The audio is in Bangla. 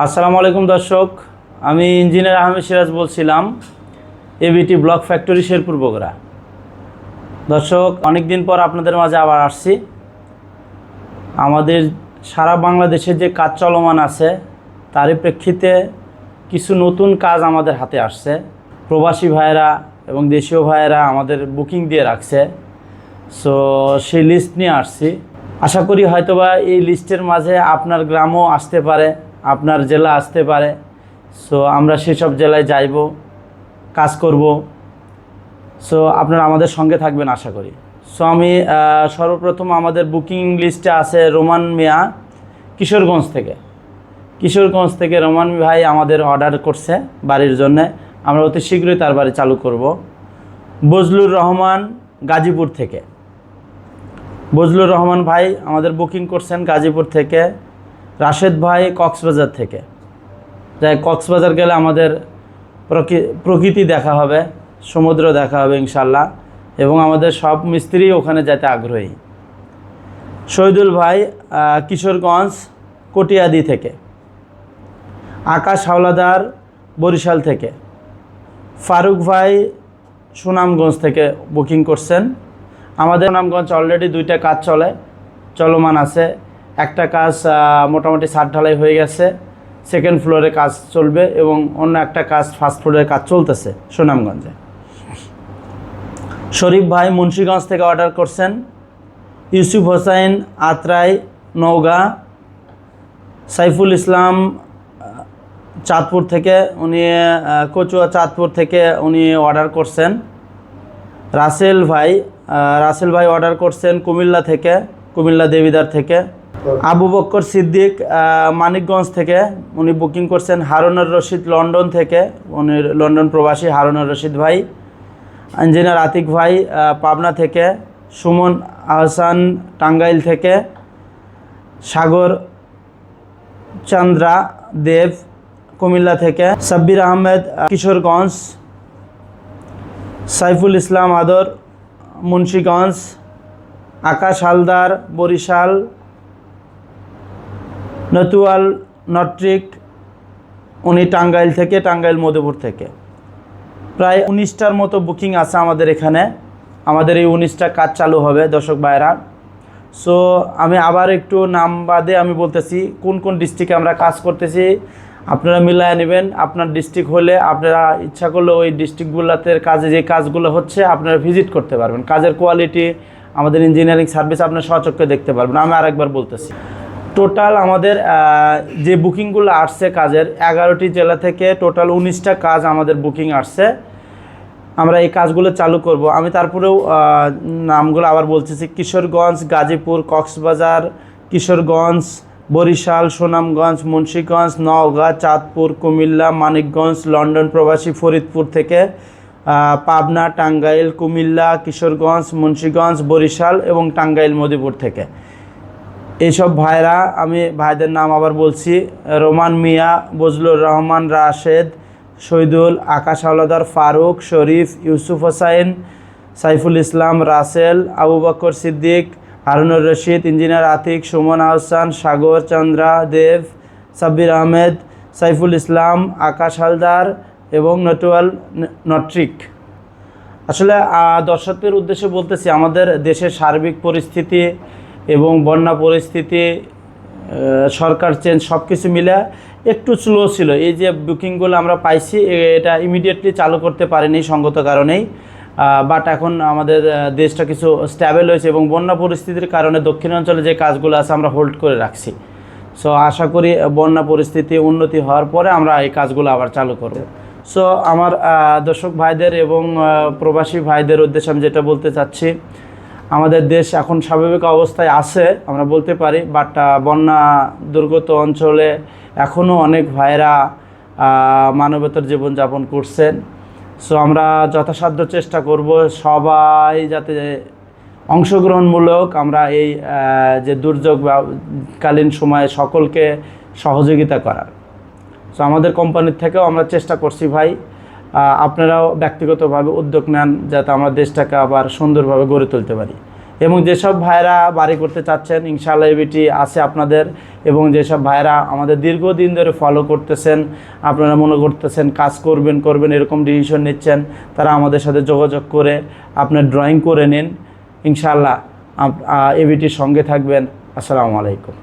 আসসালামু আলাইকুম দর্শক, আমি ইঞ্জিনিয়ার আহমেদ সিরাজ বলছিলাম, ABT block factory Sherpur Bogura. দর্শক, অনেক দিন পর আপনাদের মাঝে আবার আসছি। আমাদের সারা বাংলাদেশে যে কাজ চলমান আছে তারই প্রেক্ষিতে কিছু নতুন কাজ আমাদের হাতে আসছে। প্রবাসী ভাইয়েরা এবং দেশীয় ভাইয়েরা আমাদের বুকিং দিয়ে রাখছে। সো সেই লিস্ট নিয়ে আসছি। আশা করি হয়তোবা এই লিস্টের মাঝে আপনার গ্রামও আসতে পারে, আপনার জেলা আসতে পারে। সো আমরা সেসব জেলায় যাইব, কাজ করব। সো আপনারা আমাদের সঙ্গে থাকবেন আশা করি। সো আমি সর্বপ্রথম আমাদের বুকিং লিস্টে আছে রোমান মিয়া কিশোরগঞ্জ থেকে রোমান ভাই আমাদের অর্ডার করছে বাড়ির জন্যে। আমরা অতি শীঘ্রই তার বাড়ি চালু করব। বজলুর রহমান গাজীপুর থেকে, বজলুর রহমান ভাই আমাদের বুকিং করছেন গাজীপুর থেকে। রাশেদ ভাই কক্সবাজার থেকে। যাই কক্সবাজার গেলে আমাদের প্রকৃতি দেখা হবে, সমুদ্র দেখা হবে ইনশাল্লাহ, এবং আমাদের সব মিস্ত্রি ওখানে যেতে আগ্রহী। শহীদুল ভাই কিশোরগঞ্জ কটিয়াদি থেকে। আকাশ হাওলাদার বরিশাল থেকে। ফারুক ভাই সুনামগঞ্জ থেকে বুকিং করছেন। আমাদের সুনামগঞ্জ অলরেডি 2টা কাজ চলমান আছে। একটা কাজ মোটামুটি ছাদ ঢালাই হয়ে গেছে, সেকেন্ড ফ্লোরে কাজ চলবে, এবং অন্য একটা কাজ ফার্স্ট ফ্লোরের কাজ চলতেছে সুনামগঞ্জে। শরীফ ভাই মুন্সিগঞ্জ থেকে অর্ডার করছেন। ইউসুফ হোসাইন আত্রাই নওগাঁ। সাইফুল ইসলাম চাঁদপুর থেকে, উনি কচুয়া চাঁদপুর থেকে উনি অর্ডার করছেন। রাসেল ভাই অর্ডার করছেন কুমিল্লা দেবিদার থেকে। আবু বক্কর সিদ্দিক মানিকগঞ্জ থেকে উনি বুকিং করছেন। হারুনুর রশিদ লন্ডন থেকে, উনি লন্ডন প্রবাসী হারুনুর রশিদ ভাই। ইঞ্জিনিয়ার আতিক ভাই পাবনা থেকে। সুমন আহসান টাঙ্গাইল থেকে। সাগর চন্দ্রা দেব কুমিল্লা থেকে। সাব্বির আহমেদ কিশোরগঞ্জ। সাইফুল ইসলাম আদর মুন্সিগঞ্জ। আকাশ হালদার বরিশাল। নতুয়াল নট্রিক, উনি টাঙ্গাইল মধুপুর থেকে। প্রায় 19টার মতো বুকিং আছে আমাদের এখানে। আমাদের এই 19টা কাজ চালু হবে দর্শক ভাইরা। সো আমি আবার একটু নাম বাদে আমি বলতেছি কোন কোন ডিস্ট্রিক্টে আমরা কাজ করতেছি, আপনারা মিলায় নেবেন। আপনার ডিস্ট্রিক্ট হলে আপনারা ইচ্ছা করলে ওই ডিস্ট্রিক্টগুলোতে কাজে যে কাজগুলো হচ্ছে আপনারা ভিজিট করতে পারবেন। কাজের কোয়ালিটি, আমাদের ইঞ্জিনিয়ারিং সার্ভিস আপনার স্বচক্ষে দেখতে পারবেন। আমি আরেকবার বলতেছি, টোটাল আমাদের যে বুকিংগুলো আসছে কাজের 11টি জেলা থেকে টোটাল 19টা কাজ আমাদের বুকিং আসছে। আমরা এই কাজগুলো চালু করব। আমি তারপরেও নামগুলো আবার বলতেছি। কিশোরগঞ্জ, গাজীপুর, কক্সবাজার, কিশোরগঞ্জ, বরিশাল, সুনামগঞ্জ, মুন্সিগঞ্জ, নওগাঁ, চাঁদপুর, কুমিল্লা, মানিকগঞ্জ, লন্ডন প্রবাসী ফরিদপুর থেকে, পাবনা, টাঙ্গাইল, কুমিল্লা, কিশোরগঞ্জ, মুন্সিগঞ্জ, বরিশাল এবং টাঙ্গাইল মধুপুর থেকে। এইসব ভাইরা, আমি ভাইদের নাম আবার বলছি: রোমান মিয়া, বজলুর রহমান, রাশেদ, শহীদুল, আকাশ হাওলাদার, ফারুক, শরীফ, ইউসুফ হোসাইন, সাইফুল ইসলাম, রাসেল, আবু বকর সিদ্দিক, হারুনুর রশিদ, ইঞ্জিনিয়ার আতিক, সুমন আহসান, সাগর চন্দ্রা দেব, সাব্বির আহমেদ, সাইফুল ইসলাম, আকাশ হালদার এবং নতুয়াল নট্রিক। আসলে দর্শকদের উদ্দেশ্যে বলতেছি, আমাদের দেশের সার্বিক পরিস্থিতি এবং বন্যা পরিস্থিতি, সরকার চেঞ্জ, সব কিছু মিলে একটু স্লো ছিল। এই যে বুকিংগুলো আমরা পাইছি এটা ইমিডিয়েটলি চালু করতে পারিনি সঙ্গত কারণেই। বাট এখন আমাদের দেশটা কিছু স্ট্যাবেল হয়েছে এবং বন্যা পরিস্থিতির কারণে দক্ষিণাঞ্চলে যে কাজগুলো আছে আমরা হোল্ড করে রাখছি। সো আশা করি বন্যা পরিস্থিতি উন্নতি হওয়ার পরে আমরা এই কাজগুলো আবার চালু করব। সো আমার দর্শক ভাইদের এবং প্রবাসী ভাইদের উদ্দেশ্যে আমি যেটা বলতে চাচ্ছি, আমাদের দেশ এখন স্বাভাবিক অবস্থায় আছে আমরা বলতে পারি, বাট বন্যা দুর্গত অঞ্চলে এখনও অনেক ভাইরা মানবেতর জীবনযাপন করছেন। সো আমরা যথাসাধ্য চেষ্টা করব সবাই যাতে অংশগ্রহণমূলক আমরা এই যে দুর্যোগকালীন সময়ে সকলকে সহযোগিতা করার। সো আমাদের কোম্পানির থেকেও আমরা চেষ্টা করছি ভাই, আপনারাও ব্যক্তিগতভাবে উদ্যোগ নেন যাতে আমরা দেশটাকে আবার সুন্দরভাবে গড়ে তুলতে পারি। এবং যেসব ভাইরা বাড়ি করতে চাচ্ছেন ইনশাআল্লাহ এবিটি আছে আপনাদের। এবং যেসব ভাইরা আমাদের দীর্ঘদিন ধরে ফলো করতেছেন, আপনারা মনে করতেছেন কাজ করবেন এরকম ডিসিশন নিচ্ছেন, তারা আমাদের সাথে যোগাযোগ করে আপনার ড্রয়িং করে নিন। ইনশাআল্লাহ এবিটির সঙ্গে থাকবেন। আসসালামু আলাইকুম।